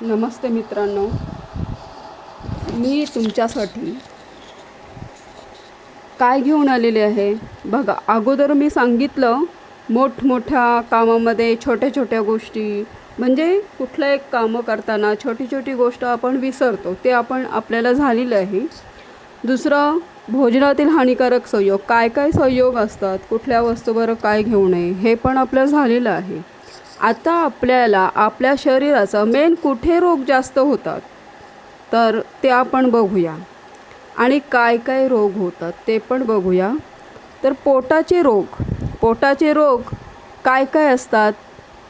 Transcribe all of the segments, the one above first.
नमस्ते मित्रांनो, मी तुमच्यासाठी काय घेऊन आलेले आहे बघा. अगोदर मी सांगितलं मोठमोठ्या कामामध्ये छोट्या छोट्या गोष्टी, म्हणजे कुठलं एक कामं करताना छोटी छोटी गोष्ट आपण विसरतो, ते आपल्याला झालेलं आहे. दुसरं, भोजनातील हानिकारक संयोग, काय काय संयोग असतात, कुठल्या वस्तूवर काय घेऊ नये, हे पण आपलं झालेलं आहे. आता आपल्याला आपल्या शरीराचं मेन कुठे रोग जास्त होतात तर ते आपण बघूया, आणि काय काय रोग होतात ते पण बघूया. तर पोटाचे रोग काय काय असतात.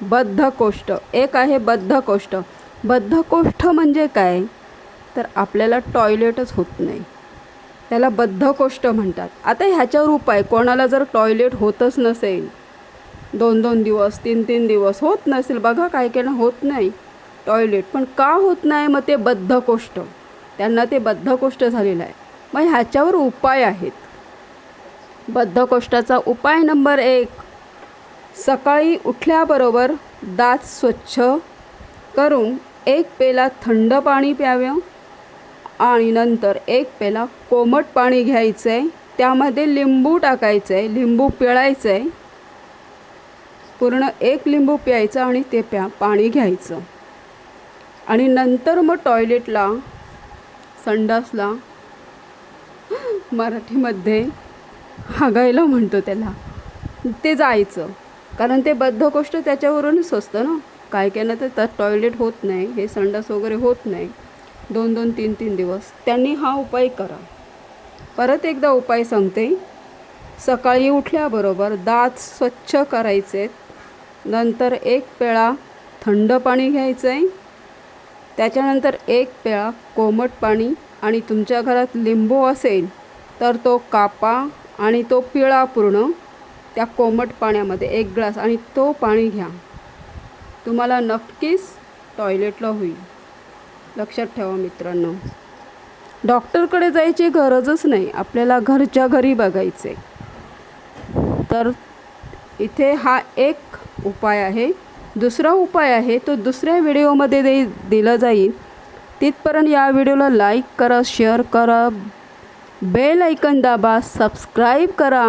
बद्धकोष्ठ एक आहे. बद्धकोष्ठ म्हणजे काय, तर आपल्याला टॉयलेटच होत नाही, त्याला बद्धकोष्ठ म्हणतात. आता ह्याच्यावर उपाय, कोणाला जर टॉयलेट होतच नसेल, 2-2 दिवस 3-3 दिवस होत नसेल, बघा काय काय होत नाही टॉयलेट, पण का होत नाही, मग ते बद्धकोष्ठ, त्यांना ते बद्धकोष्ठ झालेलं आहे. मग ह्याच्यावर उपाय आहेत. बद्धकोष्ठाचा उपाय नंबर 1, सकाळी उठल्याबरोबर दात स्वच्छ करून 1 पेला थंड पाणी प्यावे, आणि नंतर 1 पेला कोमट पाणी घ्यायचं आहे, त्यामध्ये लिंबू टाकायचं आहे, लिंबू पिळायचं आहे, पूर्ण 1 लिंबू प्यायचं आणि ते पाणी घ्यायचं. आणि नंतर मग टॉयलेटला, संडासला, मराठीमध्ये हागायला म्हणतो त्याला, ते जायचं. कारण ते बद्धकोष्ठ त्याच्यावरूनच असतं ना. काय काय ना तर टॉयलेट होत नाही, हे संडास वगैरे होत नाही 2-2 3-3 दिवस, त्यांनी हा उपाय करा. परत एकदा उपाय सांगते. सकाळी उठल्याबरोबर दात स्वच्छ करायचे, नंतर 1 पेळा थंड पाणी घ्यायचं आहे, त्याच्यानंतर 1 पेळा कोमट पाणी, आणि तुमच्या घरात लिंबू असेल तर तो कापा आणि तो पिळा पूर्ण त्या कोमट पाण्यामध्ये 1 ग्लास, आणि तो पाणी घ्या. तुम्हाला नक्कीच टॉयलेटला होईल. लक्षात ठेवा मित्रांनो, डॉक्टरकडे जायची गरजच नाही, आपल्याला घरच्या घरी बघायचे. तर इथे हा एक उपाय आहे. दुसरा उपाय आहे तो दुसऱ्या व्हिडिओमध्ये दिला जाईल. तिथपर्यंत या व्हिडिओला लाईक करा, शेअर करा, बेल आयकन दाबा, सबस्क्राईब करा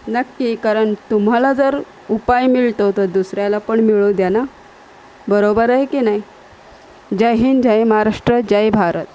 नक्की, कारण तुम्हाला जर उपाय मिळतो तर दुसऱ्याला पण मिळू द्या ना. बरोबर आहे की नाही. जय हिंद, जय महाराष्ट्र, जय भारत.